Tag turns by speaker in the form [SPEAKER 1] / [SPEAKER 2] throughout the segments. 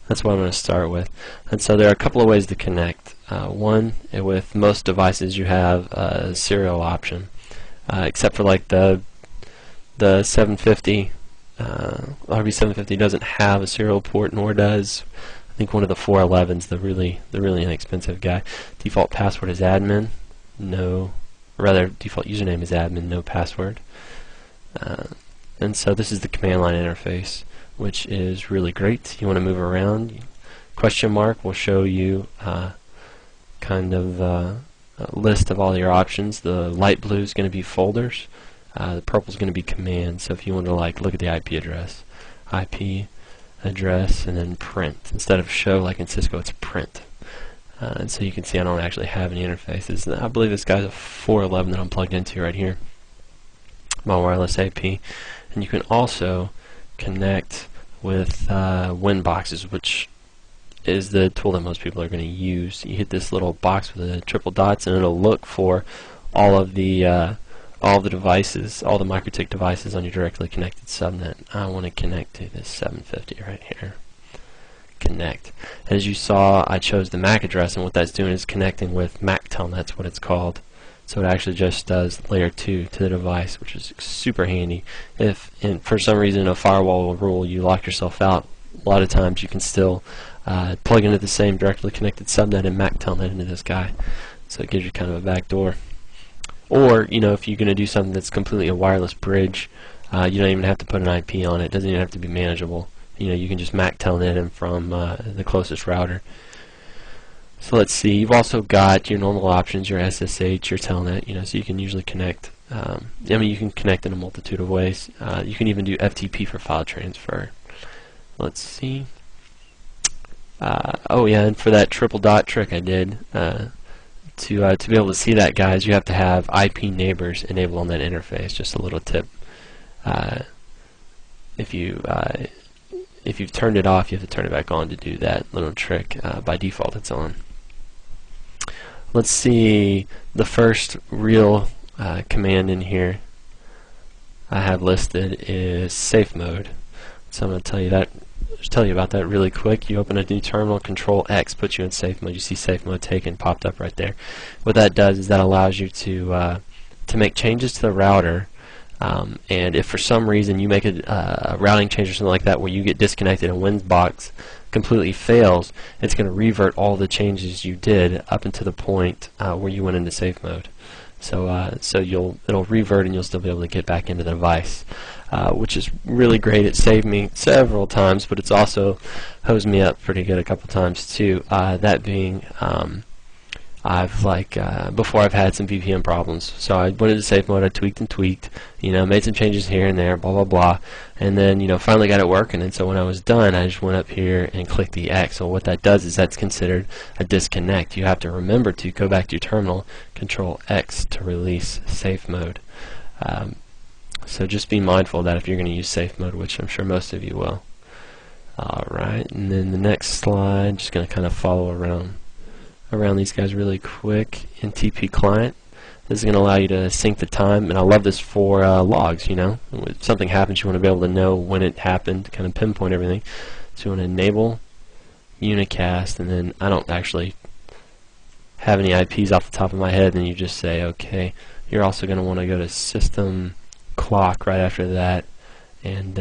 [SPEAKER 1] That's what I'm going to start with. And so there are a couple of ways to connect. One, with most devices you have a serial option, except for like the 750. RB750 doesn't have a serial port, nor does I think one of the 411s, the really inexpensive guy. Default password is admin, no, rather default username is admin, no password. And so this is the command line interface, which is really great. You want to move around. Question mark will show you kind of a list of all your options. The light blue is going to be folders. The purple is going to be commands. So if you want to like look at the IP address, and then print. Instead of show like in Cisco, it's print. And so you can see I don't actually have any interfaces. I believe this guy's a 411 that I'm plugged into right here, my wireless AP. And you can also connect with Winboxes, which is the tool that most people are going to use. You hit this little box with the triple dots, and it'll look for all the devices, all the Mikrotik devices on your directly connected subnet. I want to connect to this 750 right here. Connect. As you saw, I chose the MAC address, and what that's doing is connecting with MAC telnet, what it's called. So it actually just does layer 2 to the device, which is super handy. If for some reason a firewall rule you lock yourself out, a lot of times you can still plug into the same directly connected subnet and MAC telnet into this guy. So it gives you kind of a back door. Or, you know, if you're going to do something that's completely a wireless bridge, you don't even have to put an IP on it. It doesn't even have to be manageable. You know, you can just MAC telnet in from the closest router. So let's see. You've also got your normal options, your SSH, your telnet. You know, so you can usually connect. I mean, you can connect in a multitude of ways. You can even do FTP for file transfer. Let's see. Oh yeah, and for that triple dot trick I did. To be able to see that, guys, you have to have IP neighbors enabled on that interface. Just a little tip. If you've turned it off, you have to turn it back on to do that little trick. By default, it's on. Let's see. The first real command in here I have listed is safe mode. So I'm going to tell you about that really quick. You open a new terminal, Control X puts you in safe mode. You see safe mode taken popped up right there. What that does is that allows you to make changes to the router, and if for some reason you make a routing change or something like that where you get disconnected and Winbox completely fails, it's going to revert all the changes you did up until the point where you went into safe mode. So it'll revert and you'll still be able to get back into the device, which is really great. It saved me several times, but it's also hosed me up pretty good a couple times too. That being, before I've had some VPN problems. So I went into safe mode, I tweaked, you know, made some changes here and there, blah blah blah, and then, you know, finally got it working. And so when I was done, I just went up here and clicked the X. So what that does is that's considered a disconnect. You have to remember to go back to your terminal, Control X to release safe mode. So just be mindful of that if you're going to use safe mode, which I'm sure most of you will. Alright, and then the next slide, just going to kind of follow around these guys really quick. In DHCP Client, this is going to allow you to sync the time, and I love this for logs. You know, if something happens, you want to be able to know when it happened, kind of pinpoint everything. So you want to enable unicast, and then I don't actually have any IPs off the top of my head, and you just say okay. You're also going to want to go to system clock right after that and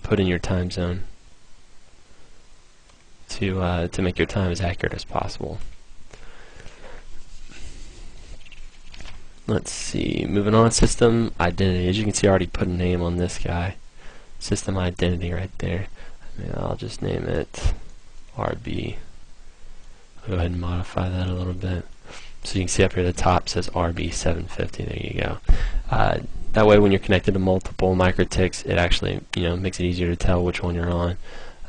[SPEAKER 1] put in your time zone to make your time as accurate as possible. Let's see, moving on, system identity. As you can see, I already put a name on this guy. System identity right there. I'll just name it RB. I'll go ahead and modify that a little bit. So you can see up here at the top says RB750. There you go. That way, when you're connected to multiple Mikrotiks, it actually, you know, makes it easier to tell which one you're on.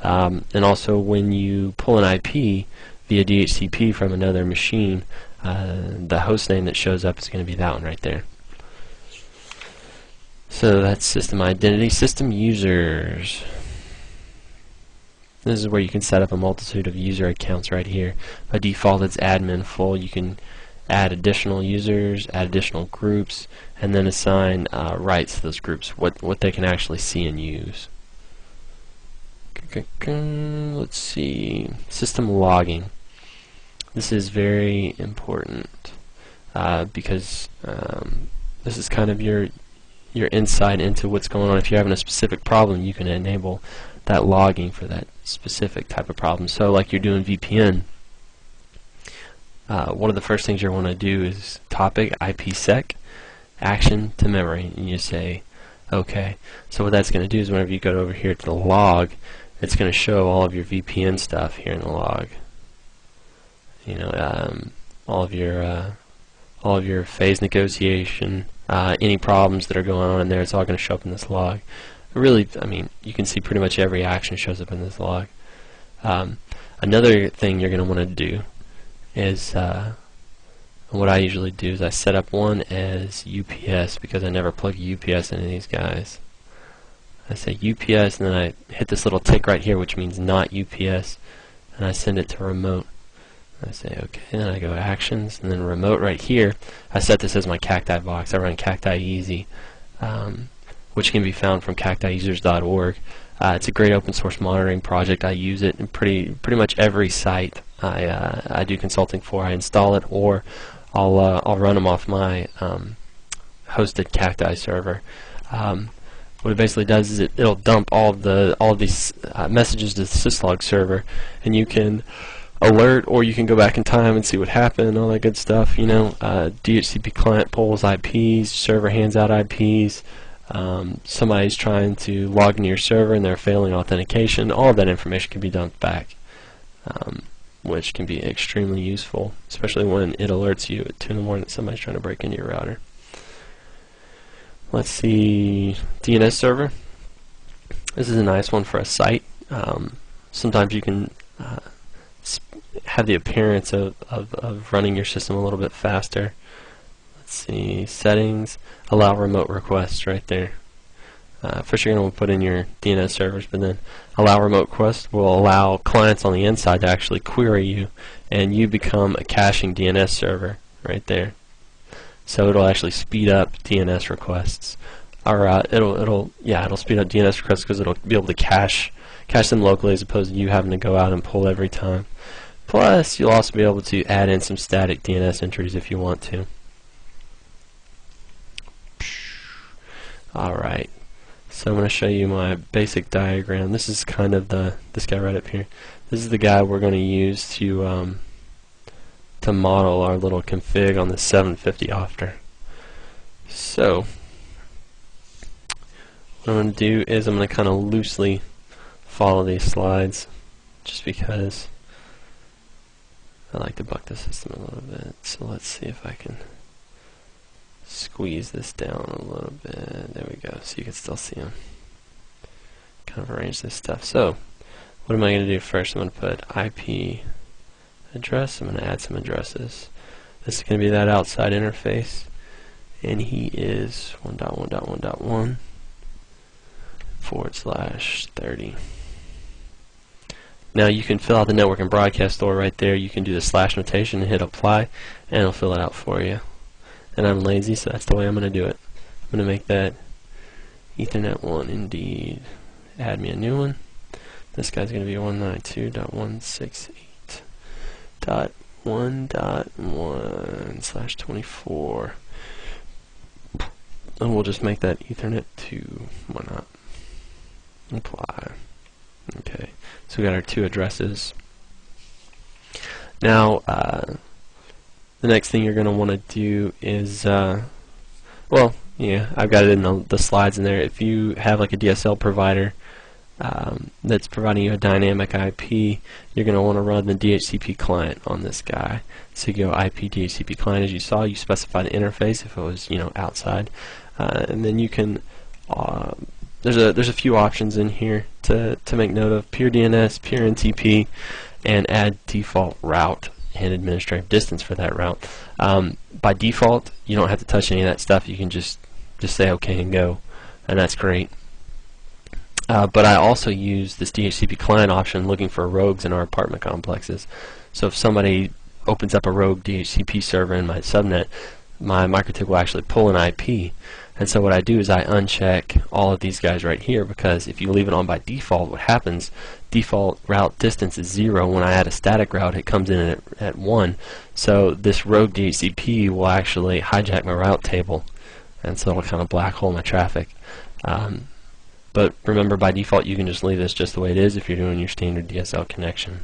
[SPEAKER 1] And also, when you pull an IP via DHCP from another machine, the host name that shows up is going to be that one right there. So that's system identity. System users. This is where you can set up a multitude of user accounts right here. By default, it's admin full. You can add additional users, add additional groups, and then assign rights to those groups, what they can actually see and use. Let's see, system logging. This is very important because this is kind of your insight into what's going on. If you're having a specific problem, you can enable that logging for that specific type of problem. So like you're doing VPN, one of the first things you want to do is topic IPsec action to memory, and you say okay. So what that's going to do is whenever you go over here to the log, it's going to show all of your VPN stuff here in the log. You know, all of your phase negotiation, any problems that are going on in there, it's all going to show up in this log. Really, I mean, you can see pretty much every action shows up in this log. Another thing you're going to want to do is, what I usually do is I set up one as UPS, because I never plug UPS into these guys. I say UPS, and then I hit this little tick right here, which means not UPS, and I send it to remote. I say okay, and I go actions, and then remote right here. I set this as my cacti box. I run cacti easy, which can be found from cactiusers.org. It's a great open source monitoring project. I use it in pretty much every site I do consulting for. I install it, or I'll run them off my hosted cacti server. What it basically does is it'll dump all of these messages to the syslog server, and you can alert, or you can go back in time and see what happened, all that good stuff. You know, DHCP client pulls IPs, server hands out IPs. Somebody's trying to log into your server and they're failing authentication. All of that information can be dumped back, which can be extremely useful, especially when it alerts you at 2 in the morning that somebody's trying to break into your router. Let's see, DNS server. This is a nice one for a site. Sometimes you can have the appearance of running your system a little bit faster. Let's see, settings, allow remote requests right there. First you're going to put in your DNS servers, but then allow remote requests will allow clients on the inside to actually query you, and you become a caching DNS server right there. So it'll actually speed up DNS requests, or it'll speed up DNS requests because it'll be able to cache them locally as opposed to you having to go out and pull every time. Plus, you'll also be able to add in some static DNS entries if you want to. Alright, so I'm going to show you my basic diagram. This is kind of this guy right up here. This is the guy we're going to use to model our little config on the 750 Opter. So, what I'm going to do is I'm going to kind of loosely follow these slides, just because I like to buck the system a little bit. So let's see if I can squeeze this down a little bit. There we go, so you can still see them. Kind of arrange this stuff. So what am I going to do first? I'm going to put IP address. I'm going to add some addresses. This is going to be that outside interface, and he is 1.1.1.1 /30. Now you can fill out the network and broadcast store right there. You can do the slash notation and hit apply, and it'll fill it out for you. And I'm lazy, so that's the way I'm going to do it. I'm going to make that Ethernet 1 indeed. Add me a new one. This guy's going to be 192.168.1.1/24. And we'll just make that Ethernet 2. Why not? Apply. Okay, so we got our 2 addresses. Now, the next thing you're going to want to do is, well, yeah, I've got it in the slides in there. If you have like a DSL provider that's providing you a dynamic IP, you're going to want to run the DHCP client on this guy. So you go IP DHCP client, as you saw. You specify the interface if it was, you know, outside, and then you can. There's a few options in here to make note of: peer DNS, peer NTP, and add default route and administrative distance for that route. By default, you don't have to touch any of that stuff. You can just say OK and go, and that's great. But I also use this DHCP client option looking for rogues in our apartment complexes. So if somebody opens up a rogue DHCP server in my subnet, my Mikrotik will actually pull an IP And so what I do is I uncheck all of these guys right here, because if you leave it on by default, what happens, default route distance is 0. When I add a static route, it comes in at 1. So this rogue DHCP will actually hijack my route table, and so it'll kind of black hole my traffic. But remember, by default, you can just leave this just the way it is if you're doing your standard DSL connection.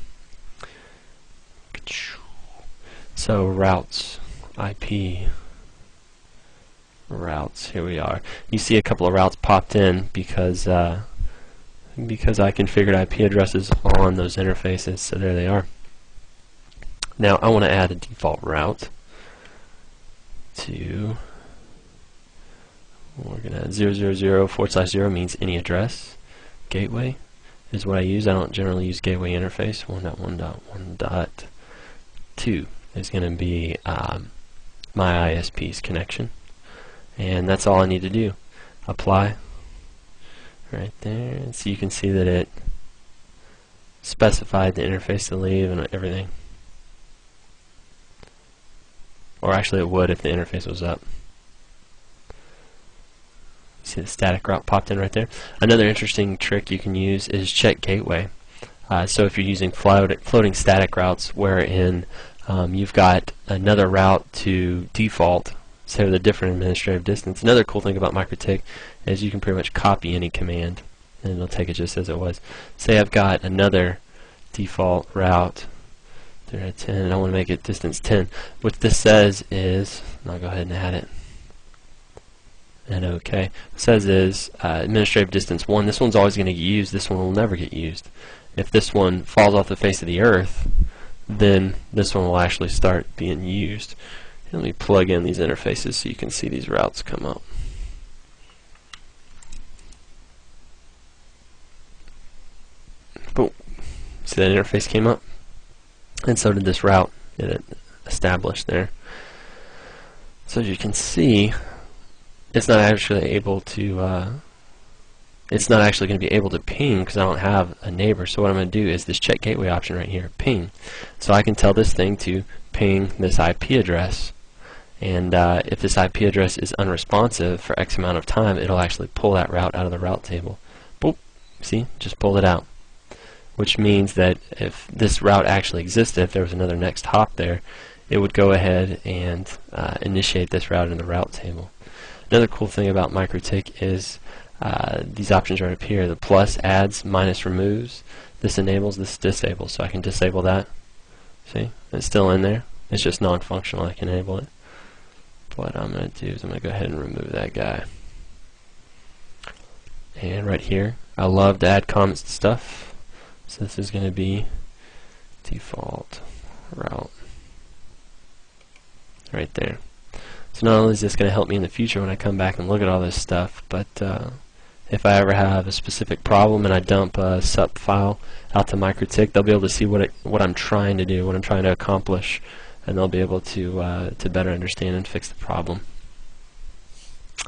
[SPEAKER 1] So routes, IP, routes, here we are. You see a couple of routes popped in because I configured IP addresses on those interfaces, so there they are. Now I want to add a default route to, we're going to 000/0 means any address. Gateway is what I use. I don't generally use gateway interface. 1.1.1.2 is going to be my ISP's connection. And that's all I need to do. Apply right there, and so you can see that it specified the interface to leave and everything. Or actually it would if the interface was up. See the static route popped in right there. Another interesting trick you can use is check gateway. So if you're using floating static routes wherein you've got another route to default, say with a different administrative distance. Another cool thing about Mikrotik is you can pretty much copy any command and it'll take it just as it was. Say I've got another default route, they're at 10, and I want to make it distance 10. What this says is, and I'll go ahead and add it, and OK. What it says is administrative distance 1. This one's always going to get used. This one will never get used. If this one falls off the face of the earth, then this one will actually start being used. Let me plug in these interfaces so you can see these routes come up. Boom. See that interface came up? And so did this route that it established there. So as you can see, it's not actually able to it's not actually going to be able to ping because I don't have a neighbor. So what I'm going to do is this check gateway option right here, ping. So I can tell this thing to ping this IP address. And if this IP address is unresponsive for X amount of time, it'll actually pull that route out of the route table. Boop. See? Just pulled it out. Which means that if this route actually existed, if there was another next hop there, it would go ahead and initiate this route in the route table. Another cool thing about Mikrotik is these options right up here. The plus adds, minus removes. This enables, this disables. So I can disable that. See? It's still in there. It's just non-functional. I can enable it. What I'm going to do is I'm going to go ahead and remove that guy. And right here, I love to add comments to stuff. So this is going to be default route. Right there. So not only is this going to help me in the future when I come back and look at all this stuff, but if I ever have a specific problem and I dump a SUP file out to Mikrotik, they'll be able to see what I'm trying to do, what I'm trying to accomplish, and they'll be able to better understand and fix the problem.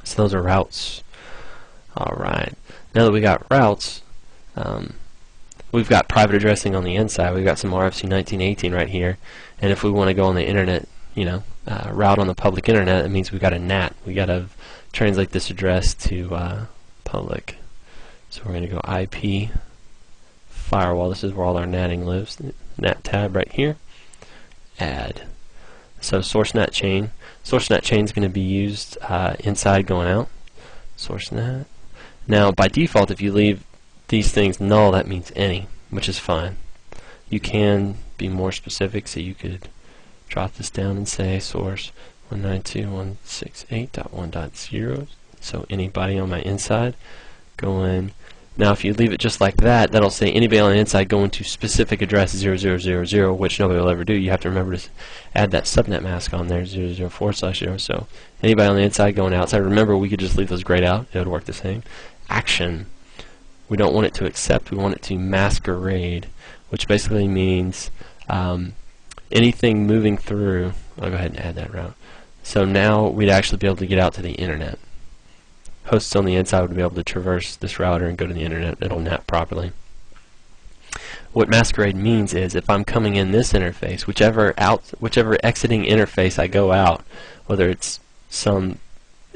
[SPEAKER 1] So those are routes. Alright, now that we got routes, we've got private addressing on the inside. We've got some RFC 1918 right here, and if we want to go on the internet, you know, route on the public internet, that means we've got a NAT. We got to translate this address to public. So we're going to go IP firewall. This is where all our NATing lives. NAT tab right here. Add. So source NAT chain. Source NAT chain is going to be used inside going out. Source NAT. Now by default, if you leave these things null, that means any, which is fine. You can be more specific, so you could drop this down and say source 192.168.1.0. So anybody on my inside go in. Now if you leave it just like that, that'll say anybody on the inside going to specific address 0000, which nobody will ever do. You have to remember to add that subnet mask on there, 004/0. So anybody on the inside going outside, remember we could just leave those grayed out. It would work the same. Action. We don't want it to accept, we want it to masquerade, which basically means anything moving through. I'll go ahead and add that route. So now we'd actually be able to get out to the internet. Hosts on the inside would be able to traverse this router and go to the internet. It'll NAT properly. What masquerade means is if I'm coming in this interface, whichever exiting interface I go out, whether it's some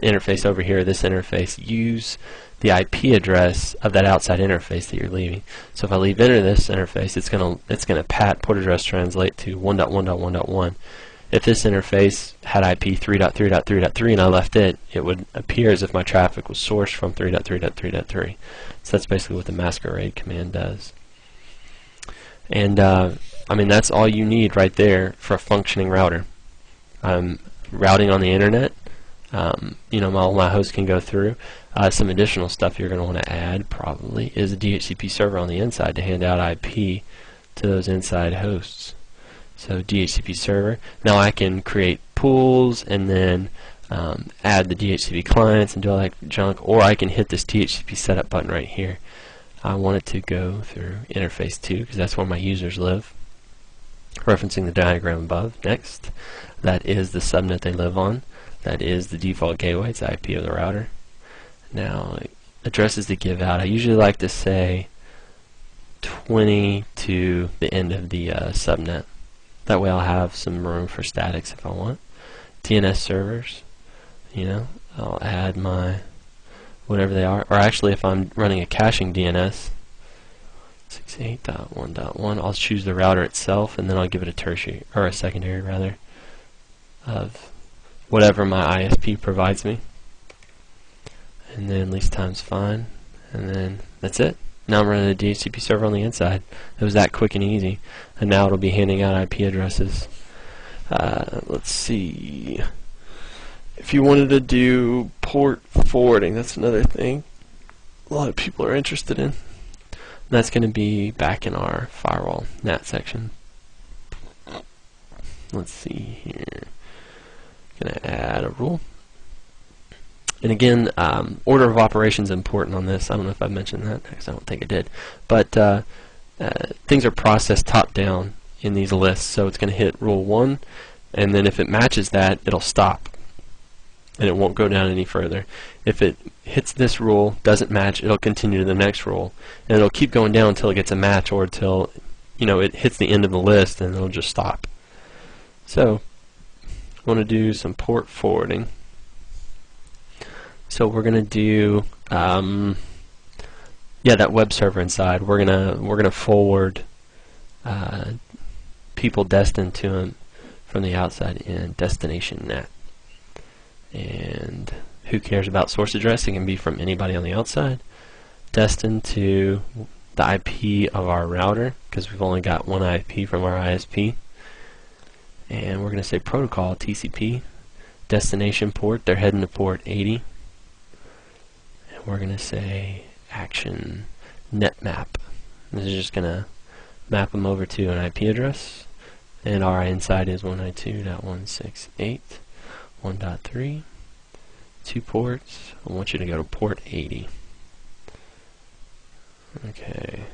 [SPEAKER 2] interface over here, this interface, use the IP address of that outside interface that you're leaving. So if I leave enter this interface, it's gonna pat port address translate to 1.1.1.1. If this interface had IP 3.3.3.3 and I left it, it would appear as if my traffic was sourced from 3.3.3.3. So that's basically what the masquerade command does. And I mean, that's all you need right there for a functioning router. Routing on the internet, you know, all my hosts can go through. Some additional stuff you're going to want to add probably is a DHCP server on the inside to hand out IP to those inside hosts. So DHCP server. Now I can create pools and then add the DHCP clients and do all that junk, or I can hit this DHCP setup button right here. I want it to go through interface 2 because that's where my users live. Referencing the diagram above. Next, that is the subnet they live on. That is the default gateway. It's the IP of the router. Now, addresses to give out. I usually like to say 20 to the end of the subnet. That way I'll have some room for statics if I want. DNS servers, you know, I'll add my whatever they are. Or actually, if I'm running a caching DNS, 68.1.1, I'll choose the router itself, and then I'll give it a tertiary, or a secondary rather, of whatever my ISP provides me. And then least times fine, and then that's it. Now I'm running a DHCP server on the inside. It was that quick and easy. And now it'll be handing out IP addresses. Let's see. If you wanted to do port forwarding, that's another thing a lot of people are interested in. That's going to be back in our firewall NAT section. Let's see here. Going to add a rule. And again, order of operations is important on this. I don't know if I mentioned that, because I don't think I did. But things are processed top down in these lists. So it's going to hit rule 1, and then if it matches that, it'll stop. And it won't go down any further. If it hits this rule, doesn't match, it'll continue to the next rule. And it'll keep going down until it gets a match, or until, you know, it hits the end of the list, and it'll just stop. So I want to do some port forwarding. So we're gonna do yeah, that web server inside. We're gonna forward people destined to them from the outside in destination net. And who cares about source address? It can be from anybody on the outside. Destined to the IP of our router, because we've only got one IP from our ISP. And we're gonna say protocol TCP destination port. They're heading to port 80. We're going to say action net map. This is just going to map them over to an IP address, and our inside is 192.168.1.3. 2 ports. I want you to go to port 80. Okay.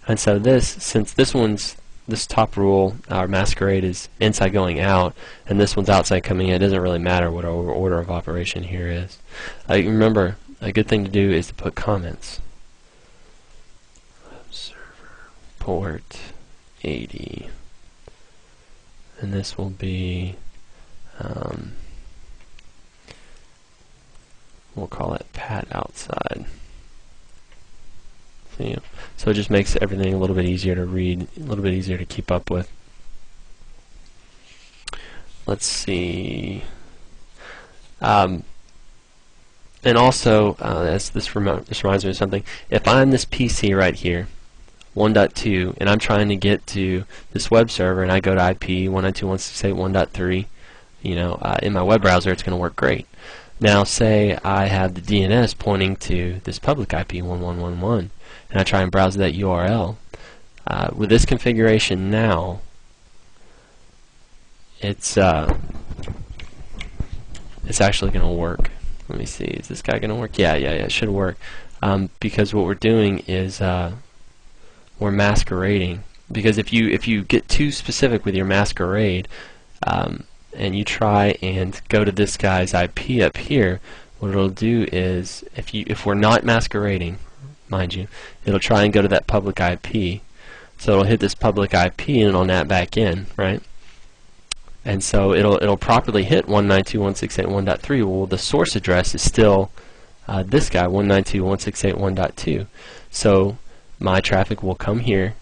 [SPEAKER 2] And so this, since this top rule, our masquerade, is inside going out, and this one's outside coming in, it doesn't really matter what our order of operation here is. Remember, a good thing to do is to put comments. Server port 80, and this will be, we'll call it pat outside. So it just makes everything a little bit easier to read, a little bit easier to keep up with. Let's see. And also, this reminds me of something. If I'm this PC right here, 1.2, and I'm trying to get to this web server, and I go to IP 192.168.1.3, you know, in my web browser, it's going to work great. Now, say I have the DNS pointing to this public IP 1111, and I try and browse that URL. With this configuration now, it's actually going to work. Let me see. Is this guy going to work? Yeah, it should work. Because what we're doing is we're masquerading. Because if you get too specific with your masquerade, and you try and go to this guy's IP up here, what it'll do is, if we're not masquerading, mind you, it'll try and go to that public IP. So it'll hit this public IP and it'll NAT back in, right? and so it'll properly hit 192.168.1.3. Well, the source address is still this guy, 192.168.1.2. So my traffic will come here.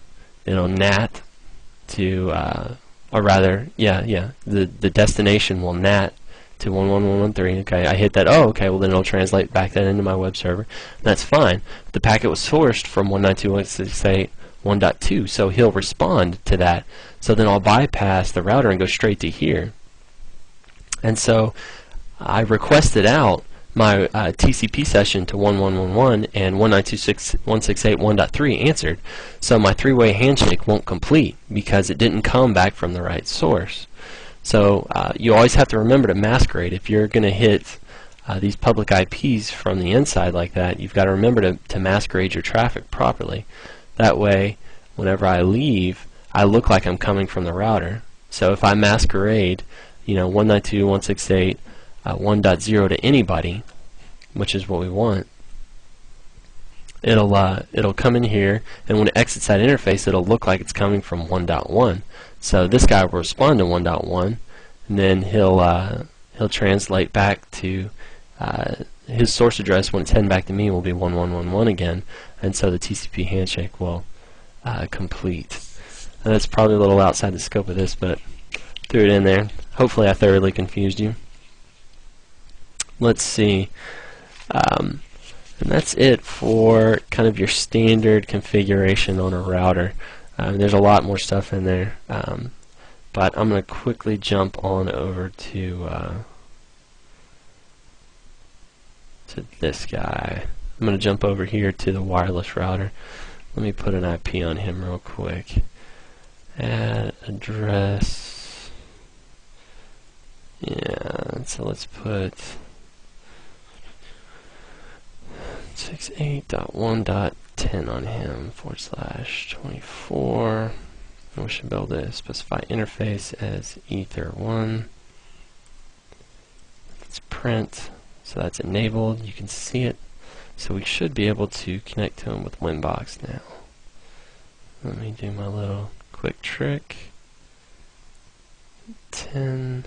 [SPEAKER 2] It'll NAT to, or rather, the destination will NAT to 11113. Okay, I hit that. Oh, okay. Well, then it'll translate back that into my web server. That's fine. The packet was sourced from 192.168.1.2, so he'll respond to that. So then I'll bypass the router and go straight to here. And so I requested out my TCP session to 1111, and 192.168.1.3 answered. So my three-way handshake won't complete because it didn't come back from the right source. So you always have to remember to masquerade. If you're going to hit these public IPs from the inside like that, you've got to remember to masquerade your traffic properly. That way, whenever I leave, I look like I'm coming from the router. So if I masquerade, 192.168.1.0 to anybody, which is what we want, it'll come in here, and when it exits that interface, it'll look like it's coming from 1.1. So this guy will respond to 1.1, and then he'll translate back to his source address. When it's heading back to me, will be 1111 again, and so the TCP handshake will complete. And that's probably a little outside the scope of this, but threw it in there. Hopefully I thoroughly confused you. Let's see. And that's it for kind of your standard configuration on a router. There's a lot more stuff in there, but I'm going to quickly jump on over to this guy. I'm going to jump over here to the wireless router. Let me put an IP on him real quick. Add address. Yeah, so let's put 68.1.10 on him, /24. We should be able to specify interface as ether1. Let's print, so that's enabled. You can see it. So we should be able to connect to him with Winbox now. Let me do my little quick trick. 10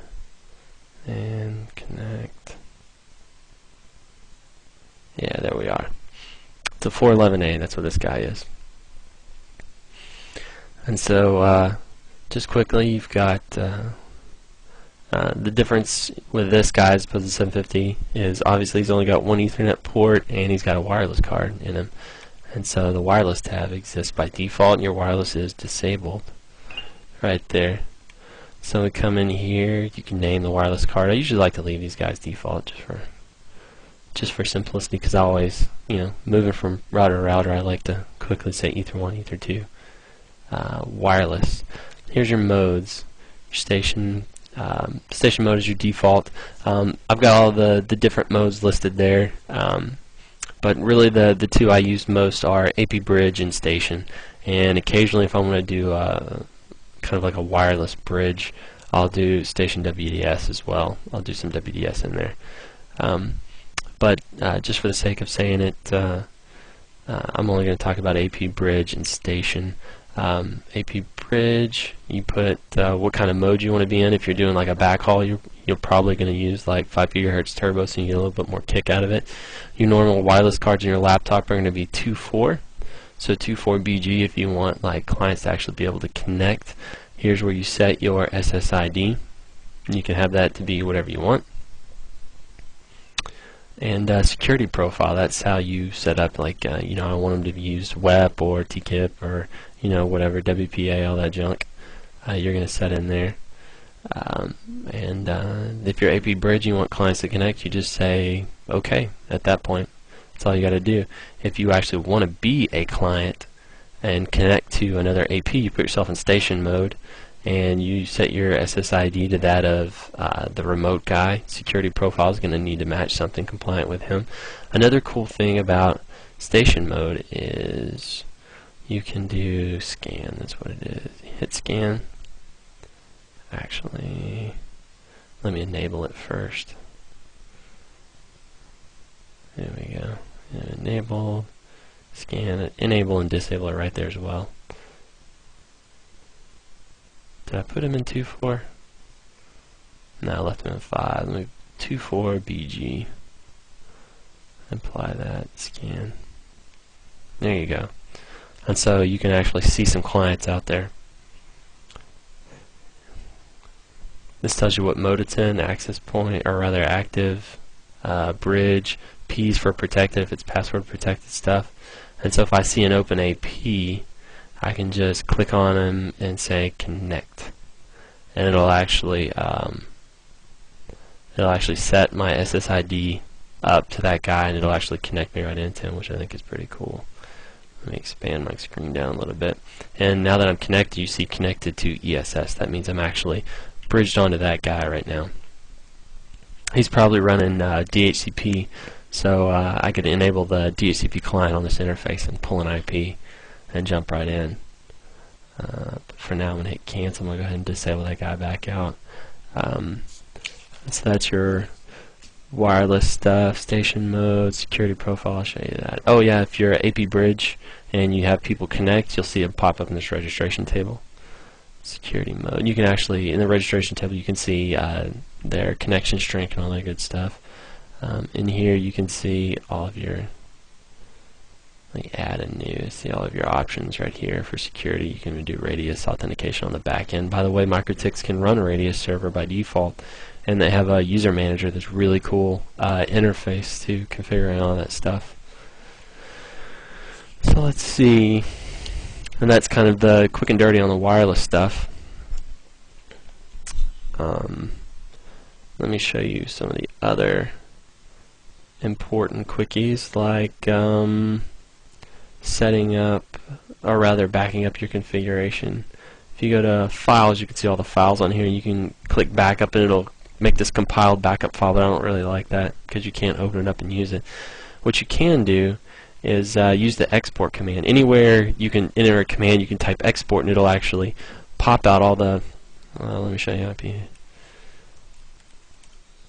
[SPEAKER 2] and connect. Yeah, there we are. It's a 411A, that's what this guy is. And so, just quickly, you've got the difference with this guy as opposed to 750 is obviously he's only got one Ethernet port and he's got a wireless card in him. And so the wireless tab exists by default and your wireless is disabled right there. So we come in here, you can name the wireless card. I usually like to leave these guys default just for simplicity, because I always, moving from router to router, I like to quickly say ether 1, ether 2. Wireless. Here's your modes. Your station mode is your default. I've got all the different modes listed there, but really the two I use most are AP Bridge and Station. And occasionally, if I want to do kind of like a wireless bridge, I'll do Station WDS as well. I'll do some WDS in there. But just for the sake of saying it, I'm only going to talk about AP Bridge and Station. AP Bridge, you put what kind of mode you want to be in. If you're doing like a backhaul, you're probably going to use like 5 GHz turbo, so you get a little bit more kick out of it. Your normal wireless cards in your laptop are going to be 2.4, so 2.4 BG if you want like clients to actually be able to connect. Here's where you set your SSID. You can have that to be whatever you want. And security profile, that's how you set up, like, I want them to be used WEP or TKIP or, whatever, WPA, all that junk. You're going to set in there. And if you're AP Bridge, you want clients to connect, you just say, OK, at that point. That's all you got to do. If you actually want to be a client and connect to another AP, you put yourself in station mode, and you set your SSID to that of the remote guy. Security profile is going to need to match something compliant with him. Another cool thing about station mode is you can do scan. That's what it is. Hit scan. Actually, let me enable it first. There we go. Enable, scan it, enable and disable it right there as well. Did I put him in 2.4? Now left move 5. Let me 24 BG. Apply that. Scan. There you go. And so you can actually see some clients out there. This tells you what mode it's in, access point, or rather active, bridge, P's for protected if it's password protected stuff. And so if I see an open AP, I can just click on them and say connect, and it'll actually set my SSID up to that guy, and it'll actually connect me right into him, which I think is pretty cool. Let me expand my screen down a little bit. And now that I'm connected, you see connected to ESS. That means I'm actually bridged onto that guy right now. He's probably running DHCP, so I could enable the DHCP client on this interface and pull an IP and jump right in. But for now, I'm going to hit cancel. I'm going to go ahead and disable that guy back out. So that's your wireless stuff, station mode, security profile. I'll show you that. Oh yeah, if you're AP Bridge and you have people connect, you'll see it pop up in this registration table. Security mode. You can actually, in the registration table, you can see their connection strength and all that good stuff. In here, you can see all of your, like add a new, see all of your options right here for security. You can do radius authentication on the back end. By the way, Mikrotik can run a radius server by default, and they have a user manager that's really cool interface to configure all that stuff. So let's see, and that's kind of the quick and dirty on the wireless stuff. Let me show you some of the other important quickies, like setting up, or rather backing up your configuration. If you go to files, you can see all the files on here. You can click backup and it'll make this compiled backup file, but I don't really like that because you can't open it up and use it. What you can do is use the export command. Anywhere you can enter a command, you can type export and it'll actually pop out all the, let me show you up here.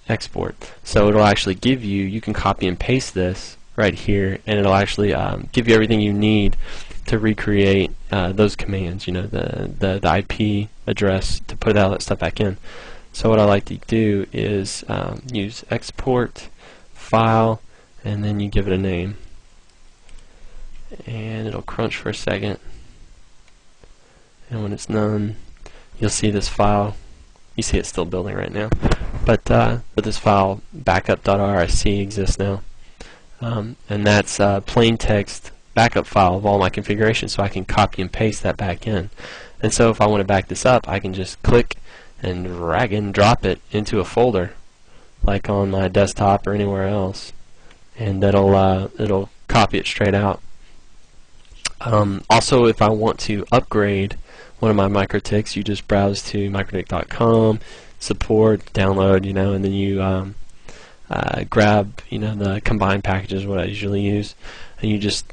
[SPEAKER 2] Export. So it'll actually give you, you can copy and paste this right here, and it'll actually give you everything you need to recreate those commands, you know, the IP address to put all that stuff back in. So what I like to do is use export file, and then you give it a name, and it'll crunch for a second, and when it's done, you'll see this file. You see it's still building right now, but this file backup.rsc exists now, and that's a plain text backup file of all my configuration, so I can copy and paste that back in. And so if I want to back this up, I can just click and drag and drop it into a folder, like on my desktop or anywhere else, and it'll copy it straight out. Also, if I want to upgrade one of my Mikrotiks, you just browse to mikrotik.com, support, download, you know, and then you grab, you know, the combined packages, what I usually use, and you just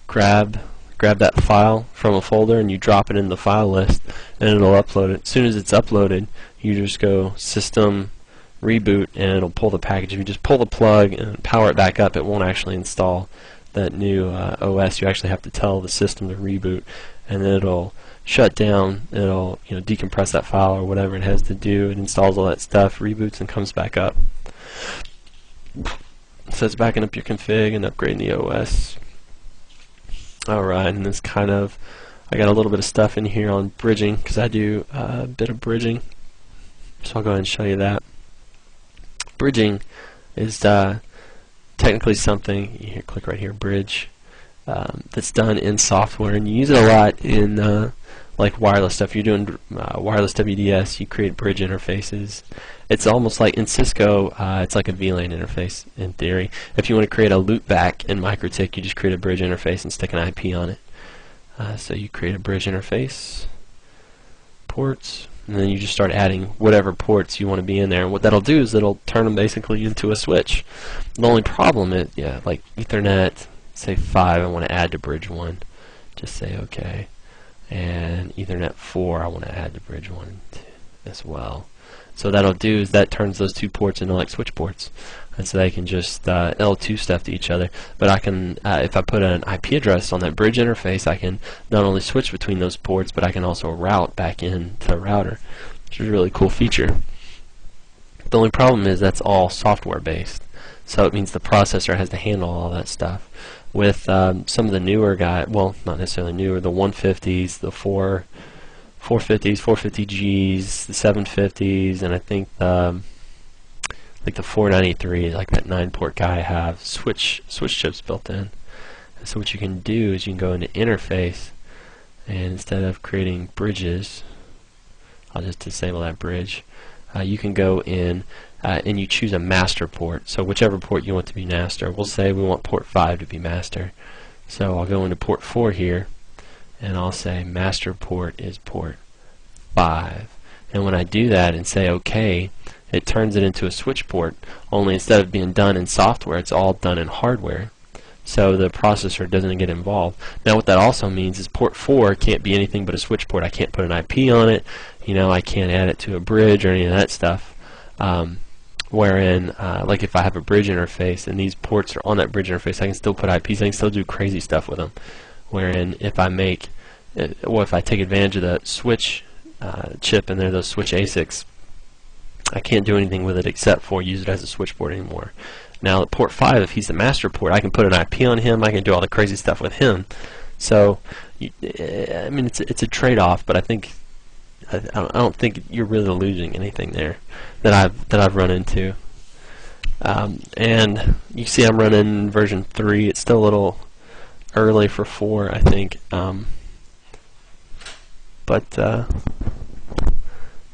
[SPEAKER 2] grab that file from a folder and you drop it in the file list, and it'll upload it. As soon as it's uploaded, you just go system reboot and it'll pull the package. If you just pull the plug and power it back up, it won't actually install that new OS. You actually have to tell the system to reboot, and then it'll shut down. It'll, you know, decompress that file or whatever it has to do. It installs all that stuff, reboots, and comes back up. So it's backing up your config and upgrading the OS. Alright, and this kind of, I got a little bit of stuff in here on bridging, because I do a bit of bridging, so I'll go ahead and show you that. Bridging is technically something, here, click right here, bridge, that's done in software, and you use it a lot in like wireless stuff. You're doing wireless WDS, you create bridge interfaces. It's almost like in Cisco, it's like a VLAN interface in theory. If you want to create a loopback in Mikrotik, you just create a bridge interface and stick an IP on it. So you create a bridge interface, ports, and then you just start adding whatever ports you want to be in there. And what that'll do is it'll turn them basically into a switch. The only problem is, yeah, like Ethernet, say 5, I want to add to bridge 1. Just say OK. And Ethernet 4, I want to add to bridge 1 as well. So that'll do is that turns those two ports into like switch ports, and so they can just L2 stuff to each other. But I can, if I put an IP address on that bridge interface, I can not only switch between those ports, but I can also route back into the router, which is a really cool feature. The only problem is that's all software based, so it means the processor has to handle all that stuff. With some of the newer well, not necessarily newer, the 150s, the 450s, 450Gs, the 750s, and I think like the 493, like that 9-port guy, have switch chips built in. And so what you can do is you can go into interface, and instead of creating bridges, I'll just disable that bridge. You can go in and you choose a master port. So whichever port you want to be master. We'll say we want port 5 to be master. So I'll go into port 4 here, and I'll say master port is port 5. And when I do that and say OK, it turns it into a switch port, only instead of being done in software, it's all done in hardware. So the processor doesn't get involved. Now what that also means is port 4 can't be anything but a switch port. I can't put an IP on it. You know, I can't add it to a bridge or any of that stuff. Wherein, like if I have a bridge interface and these ports are on that bridge interface, I can still put IPs. I can still do crazy stuff with them. Wherein, if I make, if I take advantage of the switch chip and they're those switch ASICs, I can't do anything with it except for use it as a switch port anymore. Now at port 5, if he's the master port, I can put an IP on him. I can do all the crazy stuff with him. So, I mean, it's a trade-off, but I think I don't think you're really losing anything there that I've run into. And you see, I'm running version 3. It's still a little early for 4, I think. But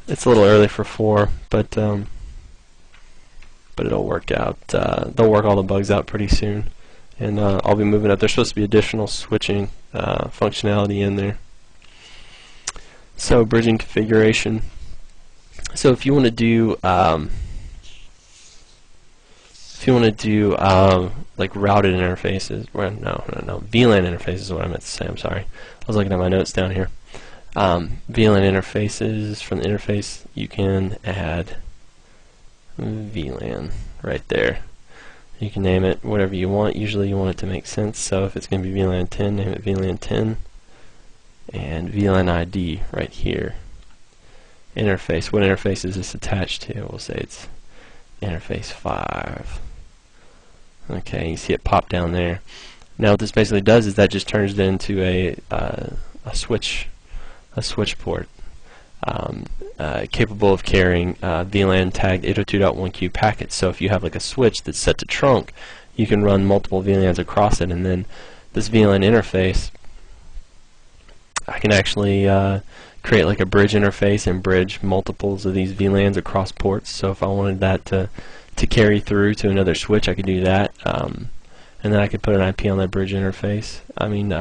[SPEAKER 2] it's a little early for 4, but it'll work out. They'll work all the bugs out pretty soon, and I'll be moving up. There's supposed to be additional switching functionality in there. So bridging configuration. So if you want to do like routed interfaces, well, no, VLAN interfaces is what I meant to say. I'm sorry. I was looking at my notes down here. VLAN interfaces, from the interface you can add VLAN right there. You can name it whatever you want. Usually you want it to make sense, so if it's going to be VLAN 10, name it VLAN 10, and VLAN ID right here. Interface, what interface is this attached to? We'll say it's interface 5. Okay, you see it pop down there. Now what this basically does is that just turns it into a switch port. Capable of carrying VLAN tagged 802.1q packets. So if you have like a switch that's set to trunk, you can run multiple VLANs across it, and then this VLAN interface, I can actually create like a bridge interface and bridge multiples of these VLANs across ports. So if I wanted that to carry through to another switch, I could do that, and then I could put an IP on that bridge interface. I mean,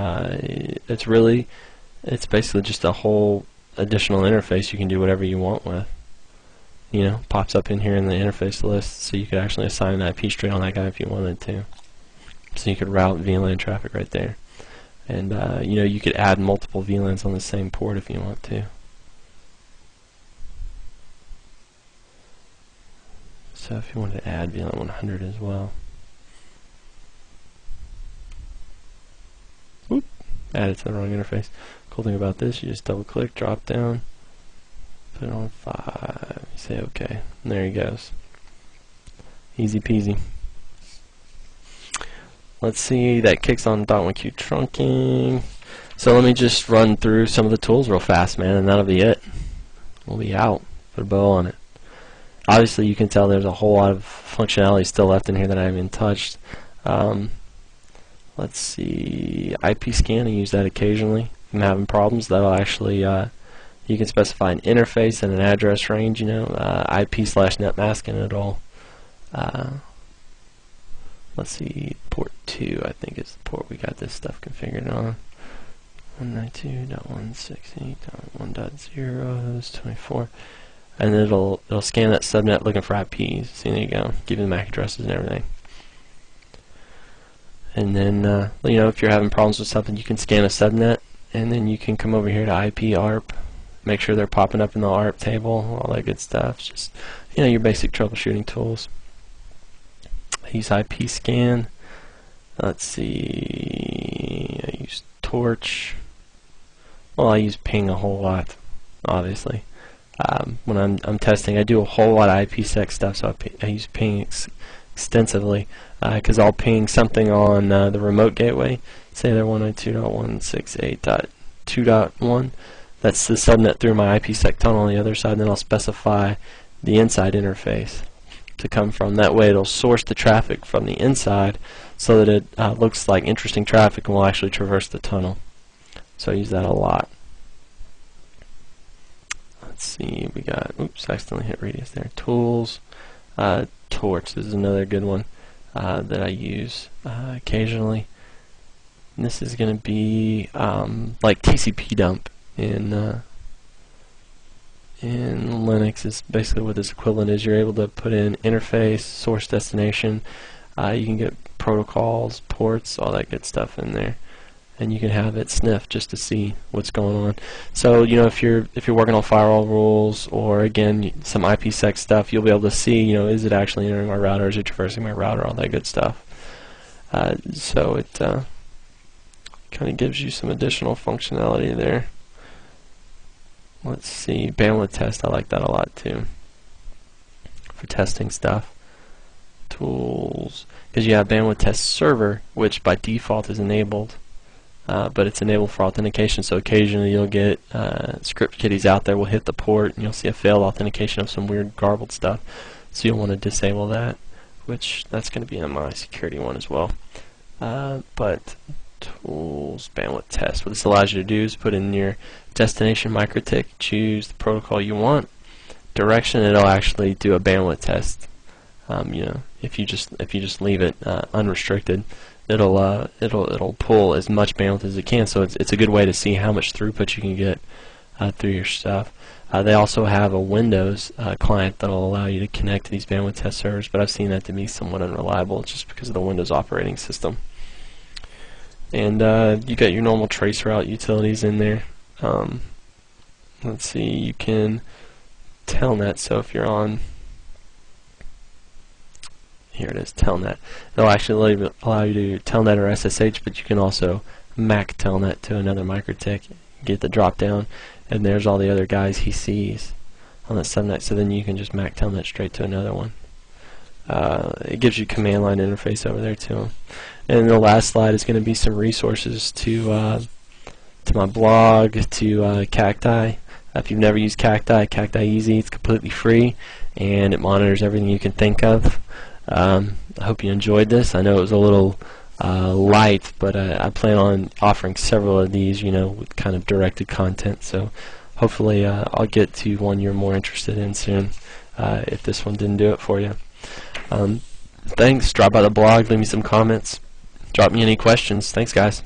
[SPEAKER 2] it's basically just a whole additional interface you can do whatever you want with. You know, pops up in here in the interface list, so you could actually assign an IP straight on that guy if you wanted to. So you could route VLAN traffic right there. And you know, you could add multiple VLANs on the same port if you want to. So if you wanted to add VLAN 100 as well. Whoop, add it to the wrong interface. Cool thing about this, you just double click, drop down, put it on 5, you say OK, and there he goes. Easy peasy. Let's see, that kicks on .1q trunking. So let me just run through some of the tools real fast, man, and that'll be it. We'll be out. Put a bow on it. Obviously you can tell there's a whole lot of functionality still left in here that I haven't touched. Let's see, IP scan, I use that occasionally. If I'm having problems, that'll actually, you can specify an interface and an address range, you know, IP/net mask, and it'll, let's see, port 2 I think is the port we got this stuff configured on. 192.168.1.0 and it'll scan that subnet looking for IPs. See, there you go, give you the MAC addresses and everything. And then you know, if you're having problems with something, you can scan a subnet, and then you can come over here to IP ARP, make sure they're popping up in the ARP table, all that good stuff. Just, you know, your basic troubleshooting tools. I use IP scan. Let's see, I use torch. Well, I use ping a whole lot, obviously. when I'm testing. I do a whole lot of IPsec stuff, so I use ping extensively, because I'll ping something on the remote gateway. Say they're 192.168.2.1. That's the subnet through my IPsec tunnel on the other side, and then I'll specify the inside interface to come from. That way it'll source the traffic from the inside so that it looks like interesting traffic and will actually traverse the tunnel. So I use that a lot. Let's see, we got, oops, I accidentally hit radius there. Tools, torch, this is another good one that I use occasionally. And this is going to be like TCP dump in Linux is basically what this equivalent is. You're able to put in interface, source, destination. You can get protocols, ports, all that good stuff in there, and you can have it sniff just to see what's going on. So you know, if you're working on firewall rules or again some IPsec stuff, you'll be able to see, you know, is it actually entering my router, is it traversing my router, all that good stuff. So it kind of gives you some additional functionality there. Let's see, bandwidth test, I like that a lot too for testing stuff. Tools, because you have bandwidth test server, which by default is enabled, but it's enabled for authentication, so occasionally you'll get script kiddies out there will hit the port and you'll see a failed authentication of some weird garbled stuff, so you'll want to disable that, which that's going to be in my security one as well. But tools, bandwidth test, what this allows you to do is put in your destination Mikrotik, choose the protocol you want, direction, it'll actually do a bandwidth test. You know, if you just leave it unrestricted, it'll pull as much bandwidth as it can. So it's a good way to see how much throughput you can get through your stuff. They also have a Windows client that'll allow you to connect to these bandwidth test servers, but I've seen that to be somewhat unreliable just because of the Windows operating system. And you got your normal traceroute utilities in there. Let's see, you can telnet, so if you're on, here it is, telnet, it'll actually allow you to telnet or SSH, but you can also MAC telnet to another Mikrotik, get the drop down, and there's all the other guys he sees on that subnet, so then you can just MAC telnet straight to another one. It gives you command line interface over there too. And the last slide is going to be some resources to my blog, to Cacti. If you've never used Cacti, Cacti Easy, it's completely free and it monitors everything you can think of. I hope you enjoyed this. I know it was a little light, but I plan on offering several of these, you know, with kind of directed content. So hopefully I'll get to one you're more interested in soon if this one didn't do it for you. Thanks. Drop by the blog, leave me some comments, drop me any questions. Thanks, guys.